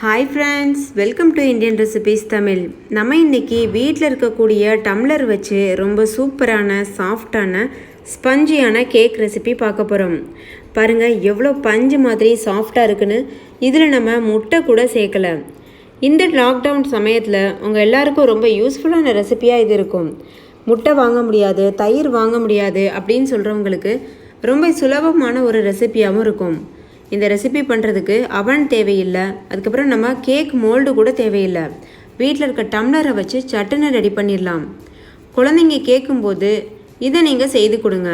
Hi friends, welcome to Indian recipes Tamil. நம்ம இன்றைக்கி வீட்டில் இருக்கக்கூடிய டம்ளர் வச்சு ரொம்ப சூப்பரான சாஃப்டான ஸ்பஞ்சியான கேக் ரெசிபி பார்க்க போகிறோம். பாருங்கள் எவ்வளோ பஞ்சு மாதிரி சாஃப்டாக இருக்குன்னு. இதில் நம்ம முட்டை கூட சேர்க்கலை. இந்த லாக்டவுன் சமயத்தில் உங்கள் எல்லாருக்கும் ரொம்ப யூஸ்ஃபுல்லான ரெசிபியாக இது இருக்கும். முட்டை வாங்க முடியாது, தயிர் வாங்க முடியாது அப்படின்னு சொல்கிறவங்களுக்கு ரொம்ப சுலபமான ஒரு ரெசிபியாகவும் இருக்கும். இந்த ரெசிபி பண்ணுறதுக்கு அவன் தேவையில்லை, அதுக்கப்புறம் நம்ம கேக் மோல்டு கூட தேவையில்லை. வீட்டில் இருக்க டம்ளரை வச்சு சட்டுன்னு ரெடி பண்ணிடலாம். குழந்தைங்க கேட்கும்போது இதை நீங்கள் செய்து கொடுங்க.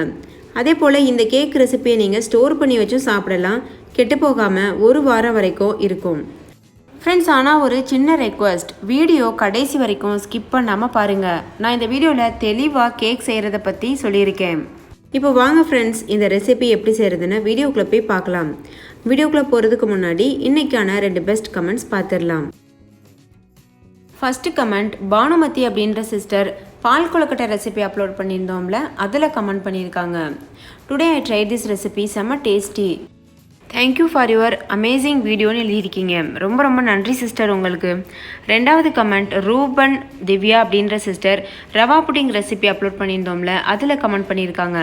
அதே போல் இந்த கேக் ரெசிபியை நீங்கள் ஸ்டோர் பண்ணி வச்சும் சாப்பிடலாம். கெட்டு போகாமல் ஒரு வாரம் வரைக்கும் இருக்கும். ஃப்ரெண்ட்ஸ், ஆனால் ஒரு சின்ன ரெக்வஸ்ட், வீடியோ கடைசி வரைக்கும் ஸ்கிப் பண்ணாமல் பாருங்கள். நான் இந்த வீடியோவில் தெளிவாக கேக் செய்கிறத பற்றி சொல்லியிருக்கேன். இப்போ வாங்க ஃப்ரெண்ட்ஸ், இந்த ரெசிபி எப்படி செய்கிறதுன்னு வீடியோக்குள்ளே போய் பார்க்கலாம். வீடியோக்குள்ளே போகிறதுக்கு முன்னாடி இன்றைக்கான 2 பெஸ்ட் கமெண்ட்ஸ் பார்த்துடலாம். ஃபஸ்ட்டு கமெண்ட் பானுமதி அப்படின்ற சிஸ்டர் பால் கொழுக்கட்டை ரெசிபி அப்லோட் பண்ணியிருந்தோம்ல, அதில் கமெண்ட் பண்ணியிருக்காங்க. Today I try this recipe, செம்ம tasty, thank you for your amazing வீடியோன்னு எழுதியிருக்கீங்க. ரொம்ப ரொம்ப நன்றி சிஸ்டர் உங்களுக்கு. ரெண்டாவது கமெண்ட் ரூபன் திவ்யா அப்படின்ற sister rava pudding recipe upload பண்ணியிருந்தோம்ல, அதில் கமெண்ட் பண்ணியிருக்காங்க.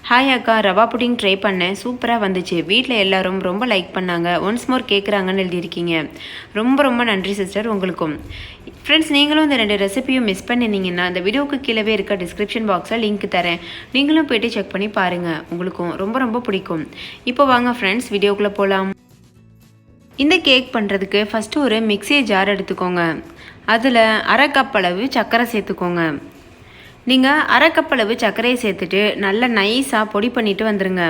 ஹாய் அக்கா, ரவா புட்டிங் ட்ரை பண்ணேன், சூப்பராக வந்துச்சு, வீட்டில் எல்லாரும் ரொம்ப லைக் பண்ணாங்க, ஒன்ஸ் மோர் கேட்குறாங்கன்னு எழுதியிருக்கீங்க. ரொம்ப ரொம்ப நன்றி சிஸ்டர் உங்களுக்கும். ஃப்ரெண்ட்ஸ், நீங்களும் இந்த 2 ரெசிபியும் மிஸ் பண்ணியிருந்தீங்கன்னா இந்த வீடியோவுக்கு கீழே இருக்க டிஸ்கிரிப்ஷன் பாக்ஸில் லிங்க் தரேன், நீங்களும் போய்ட்டு செக் பண்ணி பாருங்கள், உங்களுக்கும் ரொம்ப ரொம்ப பிடிக்கும். இப்போ வாங்க ஃப்ரெண்ட்ஸ், வீடியோக்குள்ளே போகலாம். இந்த கேக் பண்ணுறதுக்கு ஃபஸ்ட்டு ஒரு மிக்ஸி ஜார் எடுத்துக்கோங்க. அதில் 1/2 கப் அளவு சர்க்கரை சேர்த்துக்கோங்க. நீங்கள் 1/2 கப் அளவு சர்க்கரையை சேர்த்துட்டு நல்லா நைஸாக பொடி பண்ணிவிட்டு வந்துடுங்க.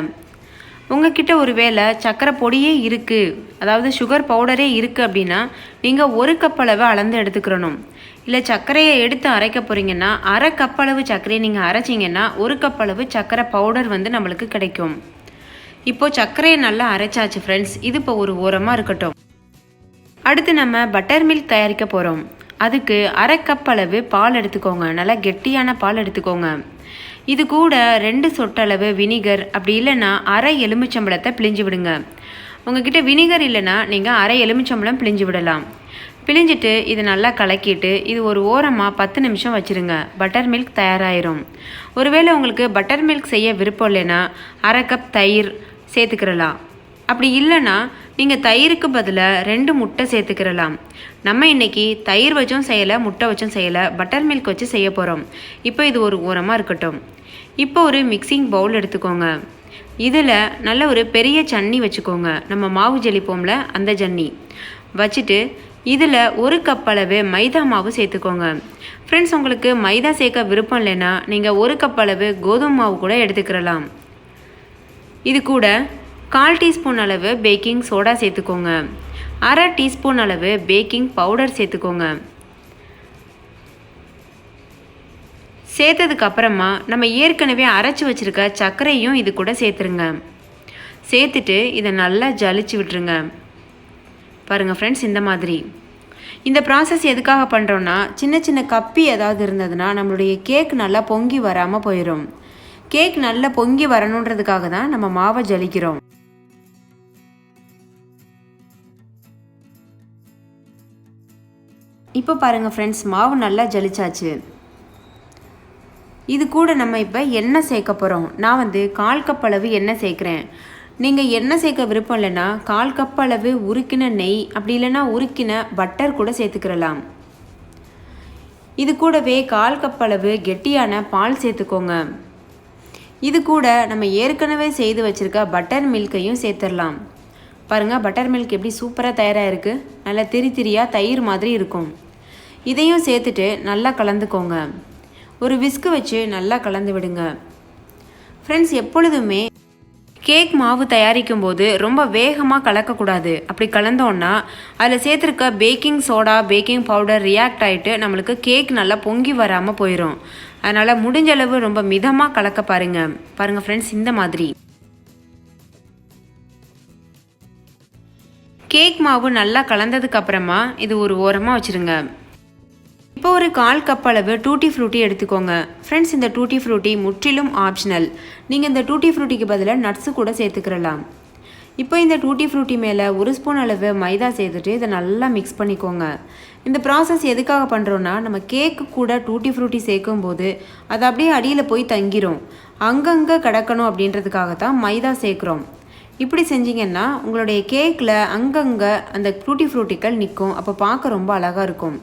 உங்ககிட்ட ஒரு வேளை சர்க்கரை பொடியே இருக்குது, அதாவது சுகர் பவுடரே இருக்குது அப்படின்னா நீங்கள் 1 கப் அளவு அளந்து எடுத்துக்கிறணும். இல்லை சர்க்கரையை எடுத்து அரைக்க போகிறீங்கன்னா 1/2 கப் அளவு சர்க்கரையை நீங்கள் அரைச்சிங்கன்னா 1 கப் அளவு சர்க்கரை பவுடர் நம்மளுக்கு கிடைக்கும். இப்போது சர்க்கரையை நல்லா அரைச்சாச்சு ஃப்ரெண்ட்ஸ், இது இப்போ ஒரு ஓரமாக இருக்கட்டும். அடுத்து நம்ம பட்டர் மில்க் தயாரிக்க போகிறோம். அதுக்கு 1/2 கப் அளவு பால் எடுத்துக்கோங்க, நல்லா கெட்டியான பால் எடுத்துக்கோங்க. இது கூட 2 சொட்டளவு வினிகர், அப்படி இல்லைன்னா 1/2 எலுமிச்சம்பழத்தை பிழிஞ்சு விடுங்க. உங்ககிட்ட வினிகர் இல்லைன்னா நீங்கள் 1/2 எலுமிச்சம்பழம் பிழிஞ்சு விடலாம். பிழிஞ்சிட்டு இது நல்லா கலக்கிட்டு இது ஒரு ஓரமாக 10 நிமிஷம் வச்சுருங்க. பட்டர் மில்க் தயாராகிரும். ஒருவேளை உங்களுக்கு பட்டர் மில்க் செய்ய விருப்பம் இல்லைன்னா 1/2 கப் தயிர் சேர்த்துக்கிறலாம். அப்படி இல்லைன்னா நீங்கள் தயிருக்கு பதிலாக 2 முட்டை சேர்த்துக்கிறலாம். நம்ம இன்றைக்கி தயிர் வச்சும் செய்யலை, முட்டை வச்சும் செய்யலை, பட்டர் மில்க் வச்சு செய்ய போகிறோம். இப்போ இது ஒரு ஓரமாக இருக்கட்டும். இப்போ ஒரு மிக்சிங் பவுல் எடுத்துக்கோங்க. இதில் நல்ல ஒரு பெரிய சன்னி வச்சுக்கோங்க, நம்ம மாவு ஜலிப்போம்ல அந்த ஜன்னி வச்சுட்டு இதில் 1 கப் அளவு மைதா மாவு சேர்த்துக்கோங்க. ஃப்ரெண்ட்ஸ், உங்களுக்கு மைதா சேர்க்க விருப்பம் இல்லைன்னா நீங்கள் 1 கப் அளவு கோதுமை மாவு கூட எடுத்துக்கிறலாம். இது கூட 1/4 டீஸ்பூன் அளவு பேக்கிங் சோடா சேர்த்துக்கோங்க. 1/2 டீஸ்பூன் அளவு பேக்கிங் பவுடர் சேர்த்துக்கோங்க. சேர்த்ததுக்கு அப்புறமா நம்ம ஏற்கனவே அரைச்சி வச்சுருக்க சர்க்கரையும் இது கூட சேர்த்துருங்க. சேர்த்துட்டு இதை நல்லா ஜலிச்சு விட்டுருங்க. பாருங்கள் ஃப்ரெண்ட்ஸ், இந்த மாதிரி. இந்த ப்ராசஸ் எதுக்காக பண்ணுறோன்னா, சின்ன சின்ன கப்பி ஏதாவது இருந்ததுன்னா நம்மளுடைய கேக் நல்லா பொங்கி வராமல் போயிடும். கேக் நல்லா பொங்கி வரணுன்றதுக்காக தான் நம்ம மாவை ஜலிக்கிறோம். இப்போ பாருங்கள் ஃப்ரெண்ட்ஸ், மாவு நல்லா ஜலிச்சாச்சு. இது கூட நம்ம இப்போ எண்ணெய் சேர்க்க போகிறோம். நான் 1/4 கப் அளவு எண்ணெய் சேர்க்குறேன். நீங்கள் எண்ணெய் சேர்க்க விருப்பம் இல்லைன்னா 1/4 கப் அளவு உருக்கின நெய், அப்படி இல்லைன்னா உருக்கின பட்டர் கூட சேர்த்துக்கிறலாம். இது கூடவே 1/4 கப் அளவு கெட்டியான பால் சேர்த்துக்கோங்க. இது கூட நம்ம ஏற்கனவே செய்து வச்சுருக்க பட்டர் மில்கையும் சேர்த்துடலாம். பாருங்கள், பட்டர் மில்க் எப்படி சூப்பராக தயாராக இருக்குது, நல்லா திரியாக தயிர் மாதிரி இருக்கும். இதையும் சேர்த்துட்டு நல்லா கலந்துக்கோங்க. ஒரு விஸ்கு வச்சு நல்லா கலந்து விடுங்க. ஃப்ரெண்ட்ஸ், எப்பொழுதுமே கேக் மாவு தயாரிக்கும் போது ரொம்ப வேகமாக கலக்கக்கூடாது. அப்படி கலந்தோன்னா அதில் சேர்த்துருக்க baking soda, baking powder react ஆகிட்டு நம்மளுக்கு கேக் நல்லா பொங்கி வராமல் போயிடும். அதனால் முடிஞ்சளவு ரொம்ப மிதமாக கலக்க பாருங்கள். பாருங்கள் ஃப்ரெண்ட்ஸ், இந்த மாதிரி கேக் மாவு நல்லா கலந்ததுக்கு அப்புறமா இது ஒரு ஓரமாக வச்சுருங்க. இப்போ ஒரு 1/4 கப் அளவு டூட்டி ஃப்ரூட்டி எடுத்துக்கோங்க. ஃப்ரெண்ட்ஸ், இந்த டூட்டி ஃப்ரூட்டி முற்றிலும் ஆப்ஷனல். நீங்கள் இந்த டூட்டி ஃப்ரூட்டிக்கு பதிலாக நட்ஸு கூட சேர்த்துக்கிறலாம். இப்போ இந்த டூட்டி ஃப்ரூட்டி மேலே 1 ஸ்பூன் அளவு மைதா சேர்த்துட்டு இதை நல்லா மிக்ஸ் பண்ணிக்கோங்க. இந்த ப்ராசஸ் எதுக்காக பண்ணுறோன்னா, நம்ம கேக்கு கூட டூட்டி ஃப்ரூட்டி சேர்க்கும் போது அது அப்படியே அடியில் போய் தங்கிரும், அங்கங்கே கிடக்கணும் அப்படின்றதுக்காக தான் மைதா சேர்க்குறோம். இப்படி செஞ்சிங்கன்னா உங்களுடைய கேக்கில் அங்கங்கே அந்த டூட்டி ஃப்ரூட்டிகள் நிற்கும். அப்போ பார்க்க ரொம்ப அழகாக இருக்கும்.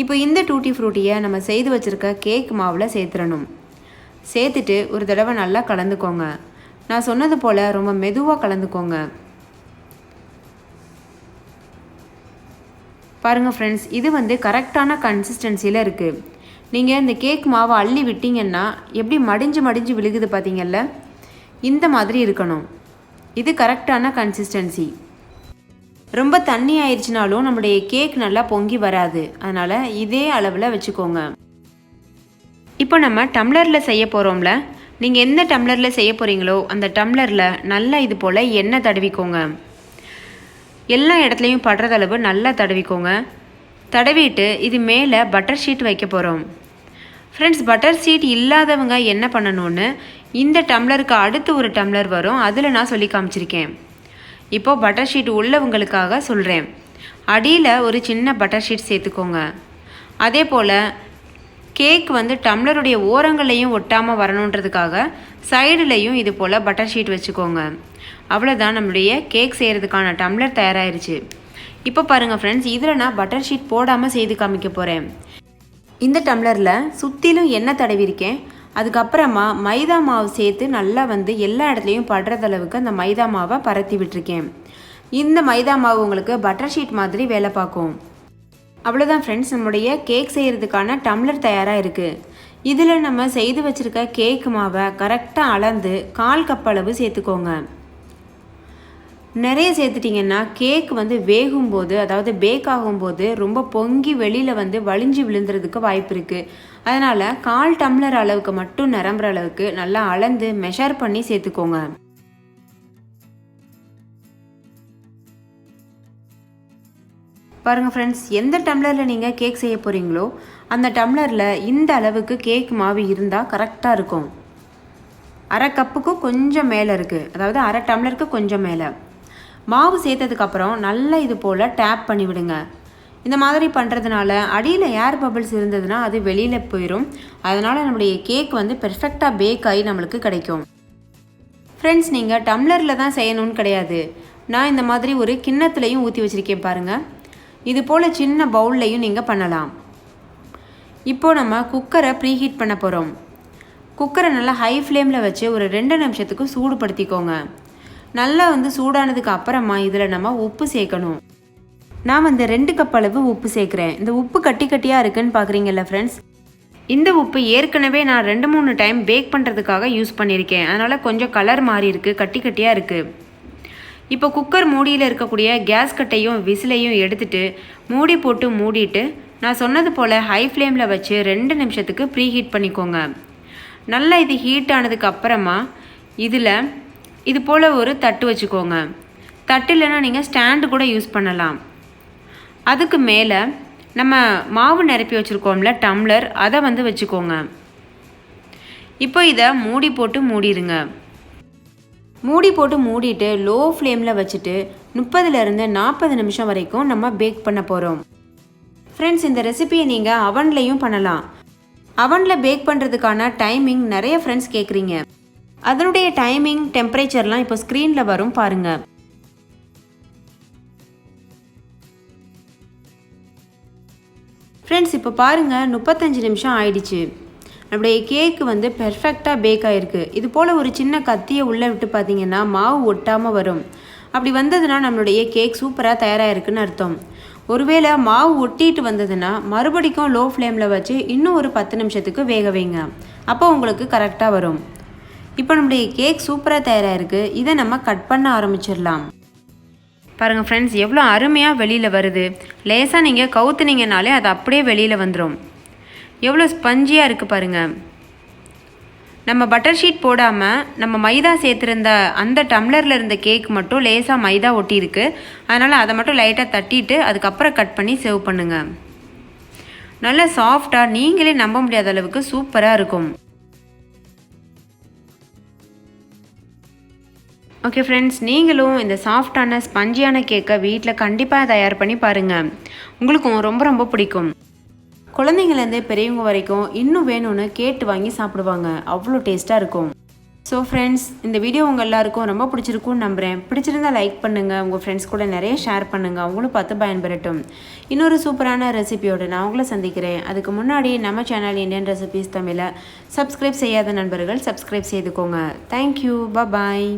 இப்போ இந்த டூட்டி ஃப்ரூட்டியை நம்ம செய்து வச்சுருக்க கேக் மாவில் சேர்த்துடணும். சேர்த்துட்டு ஒரு தடவை நல்லா கலந்துக்கோங்க. நான் சொன்னது போல் ரொம்ப மெதுவாக கலந்துக்கோங்க. பாருங்கள் ஃப்ரெண்ட்ஸ், இது கரெக்டான கன்சிஸ்டன்சியில் இருக்குது. நீங்கள் இந்த கேக் மாவை அள்ளி விட்டீங்கன்னா எப்படி மடிஞ்சு மடிஞ்சு விழுகுது பார்த்தீங்கல்ல, இந்த மாதிரி இருக்கணும். இது கரெக்டான கன்சிஸ்டன்சி. ரொம்ப தண்ணி ஆயிடுச்சுனாலும் நம்முடைய கேக் நல்லா பொங்கி வராது. அதனால் இதே அளவில் வச்சுக்கோங்க. இப்போ நம்ம டம்ளரில் செய்ய போகிறோம்ல, நீங்கள் எந்த டம்ளரில் செய்ய போகிறீங்களோ அந்த டம்ளரில் நல்லா இது போல் எண்ணெய் தடவிக்கோங்க. எல்லா இடத்துலையும் படுறதளவு நல்லா தடவிக்கோங்க. தடவிட்டு இது மேலே பட்டர் ஷீட் வைக்க போகிறோம். ஃப்ரெண்ட்ஸ், பட்டர் ஷீட் இல்லாதவங்க என்ன பண்ணணும்னு இந்த டம்ளருக்கு அடுத்து ஒரு டம்ளர் வரும், அதில் நான் சொல்லி காமிச்சிருக்கேன். இப்போது பட்டர் ஷீட் உள்ளவங்களுக்காக சொல்கிறேன். அடியில் ஒரு சின்ன பட்டர் ஷீட் சேர்த்துக்கோங்க. அதே போல் கேக் டம்ளருடைய ஓரங்களையும் ஒட்டாமல் வரணுன்றதுக்காக சைடுலையும் இது போல் பட்டர் ஷீட் வச்சுக்கோங்க. அவ்வளோதான், நம்மளுடைய கேக் செய்கிறதுக்கான டம்ளர் தயாராகிருச்சு. இப்போ பாருங்கள் ஃப்ரெண்ட்ஸ், இதில் நான் பட்டர் ஷீட் போடாமல் செய்து காமிக்க போகிறேன். இந்த டம்ளரில் சுற்றிலும் எண்ணெய் தடவிருக்கேன். அதுக்கப்புறமா மைதா மாவு சேர்த்து நல்லா எல்லா இடத்துலையும் படுறதளவுக்கு அந்த மைதா மாவை பரத்தி விட்டுருக்கேன். இந்த மைதா மாவு உங்களுக்கு பட்டர் ஷீட் மாதிரி வேலை பார்க்கும். அவ்வளோதான் ஃப்ரெண்ட்ஸ், நம்முடைய கேக் செய்கிறதுக்கான டம்ளர் தயாராக இருக்குது. இதில் நம்ம செய்து வச்சுருக்க கேக் மாவை கரெக்டாக அளந்து 1/4 கப் அளவு சேர்த்துக்கோங்க. நிறைய சேர்த்துட்டிங்கன்னா கேக் வேகும்போது, அதாவது பேக் ஆகும்போது ரொம்ப பொங்கி வெளியில் வலிஞ்சு விழுந்துறதுக்கு வாய்ப்பு இருக்குது. அதனால் 1/4 டம்ளர் அளவுக்கு மட்டும் நிரம்புற அளவுக்கு நல்லா அளந்து மெஷர் பண்ணி சேர்த்துக்கோங்க. பாருங்கள் ஃப்ரெண்ட்ஸ், எந்த டம்ளரில் நீங்கள் கேக் செய்ய போகிறீங்களோ அந்த டம்ளரில் இந்த அளவுக்கு கேக் மாவு இருந்தால் கரெக்டாக இருக்கும். 1/2 கப்புக்கும் கொஞ்சம் மேலே இருக்குது, அதாவது 1/2 டம்ளருக்கு கொஞ்சம் மேலே. மாவு சேர்த்ததுக்கப்புறம் நல்லா இது போல் டேப் பண்ணி விடுங்க. இந்த மாதிரி பண்ணுறதுனால அடியில் ஏர் பபிள்ஸ் இருந்ததுன்னா அது வெளியில் போயிடும். அதனால் நம்மளுடைய கேக் பெர்ஃபெக்டாக பேக் ஆகி நம்மளுக்கு கிடைக்கும். ஃப்ரெண்ட்ஸ், நீங்கள் டம்ளரில் தான் செய்யணும்னு கிடையாது. நான் இந்த மாதிரி ஒரு கிண்ணத்துலையும் ஊற்றி வச்சுருக்கேன் பாருங்கள். இது போல் சின்ன பவுல்லையும் நீங்கள் பண்ணலாம். இப்போது நம்ம குக்கரை ப்ரீஹீட் பண்ண போகிறோம். குக்கரை நல்லா ஹை ஃப்ளேமில் வச்சு ஒரு 2 நிமிஷத்துக்கு சூடுபடுத்திக்கோங்க. நல்லா சூடானதுக்கு அப்புறமா இதில் நம்ம உப்பு சேர்க்கணும். நான் 2 கப் அளவு உப்பு சேர்க்குறேன். இந்த உப்பு கட்டி கட்டியாக இருக்குன்னு பார்க்குறீங்கல்ல ஃப்ரெண்ட்ஸ், இந்த உப்பு ஏற்கனவே நான் 2-3 டைம் பேக் பண்ணுறதுக்காக யூஸ் பண்ணியிருக்கேன். அதனால் கொஞ்சம் கலர் மாறி இருக்குது, கட்டி கட்டியாக இருக்குது. இப்போ குக்கர் மூடியில் இருக்கக்கூடிய கேஸ் கட்டையும் விசிலையும் எடுத்துட்டு மூடி போட்டு மூடிட்டு நான் சொன்னது போல் ஹை ஃப்ளேமில் வச்சு 2 நிமிஷத்துக்கு ப்ரீஹீட் பண்ணிக்கோங்க. நல்லா இது ஹீட் ஆனதுக்கு அப்புறமா இதில் இது போல் ஒரு தட்டு வச்சுக்கோங்க. தட்டு இல்லைன்னா நீங்கள் ஸ்டாண்டு கூட யூஸ் பண்ணலாம். அதுக்கு மேலே நம்ம மாவு நிரப்பி வச்சுருக்கோம்ல டம்ளர், அதை வச்சுக்கோங்க. இப்போ இதை மூடி போட்டு மூடிடுங்க. மூடி போட்டு மூடிட்டு லோ ஃப்ளேமில் வச்சுட்டு 30லேருந்து 40 நிமிஷம் வரைக்கும் நம்ம பேக் பண்ண போகிறோம். ஃப்ரெண்ட்ஸ், இந்த ரெசிபியை நீங்கள் அவன்லையும் பண்ணலாம். அவனில் பேக் பண்ணுறதுக்கான டைமிங் நிறைய ஃப்ரெண்ட்ஸ் கேட்குறீங்க. அதனுடைய டைமிங், டெம்பரேச்சர்லாம் இப்போ ஸ்க்ரீனில் வரும் பாருங்கள். ஃப்ரெண்ட்ஸ், இப்போ பாருங்கள் 35 நிமிஷம் ஆயிடுச்சு. நம்முடைய கேக்கு பெர்ஃபெக்டாக பேக் ஆகிருக்கு. இது போல் ஒரு சின்ன கத்தியை உள்ளே விட்டு பார்த்தீங்கன்னா மாவு ஒட்டாமல் வரும். அப்படி வந்ததுன்னா நம்மளுடைய கேக் சூப்பராக தயாராகிருக்குன்னு அர்த்தம். ஒருவேளை மாவு ஒட்டிட்டு வந்ததுன்னா மறுபடிக்கும் லோ ஃப்ளேமில் வச்சு இன்னும் ஒரு 10 நிமிஷத்துக்கு வேக வைங்க. அப்போ உங்களுக்கு கரெக்டாக வரும். இப்போ நம்முடைய கேக் சூப்பராக தயாராகிருக்கு. இதை நம்ம கட் பண்ண ஆரம்பிச்சிடலாம். பாருங்கள் ஃப்ரெண்ட்ஸ், எவ்வளோ அருமையாக வெளியில் வருது. லேசாக நீங்கள் கவுத்துனீங்கனாலே அது அப்படியே வெளியில் வந்துடும். எவ்வளோ ஸ்பஞ்சியாக இருக்குது பாருங்கள். நம்ம பட்டர் ஷீட் போடாமல் நம்ம மைதா சேர்த்துருந்த அந்த டம்ளரில் இருந்த கேக் மட்டும் லேசாக மைதா ஒட்டியிருக்கு. அதனால் அதை மட்டும் லைட்டாக தட்டிட்டு அதுக்கப்புறம் கட் பண்ணி சர்வ் பண்ணுங்கள். நல்லா சாஃப்டாக நீங்களே நம்ப முடியாத அளவுக்கு சூப்பராக இருக்கும். ஓகே ஃப்ரெண்ட்ஸ், நீங்களும் இந்த சாஃப்டான ஸ்பஞ்சியான கேக்கை வீட்டில் கண்டிப்பாக தயார் பண்ணி பாருங்கள். உங்களுக்கும் ரொம்ப ரொம்ப பிடிக்கும். குழந்தைங்கள்லேருந்து பெரியவங்க வரைக்கும் இன்னும் வேணும்னு கேட்டு வாங்கி சாப்பிடுவாங்க. அவ்வளோ டேஸ்ட்டாக இருக்கும். ஸோ ஃப்ரெண்ட்ஸ், இந்த வீடியோ உங்கள் எல்லாருக்கும் ரொம்ப பிடிச்சிருக்கும்னு நம்புகிறேன். பிடிச்சிருந்தா லைக் பண்ணுங்கள், உங்கள் ஃப்ரெண்ட்ஸ் கூட நிறைய ஷேர் பண்ணுங்கள், அவங்களும் பார்த்து பயன்பெறட்டும். இன்னொரு சூப்பரான ரெசிபியோடு நான் உங்களை சந்திக்கிறேன். அதுக்கு முன்னாடி நம்ம சேனல் இந்தியன் ரெசிபீஸ் தமிழை சப்ஸ்கிரைப் செய்யாத நண்பர்கள் சப்ஸ்கிரைப் செய்துக்கோங்க. தேங்க்யூ, பாய்.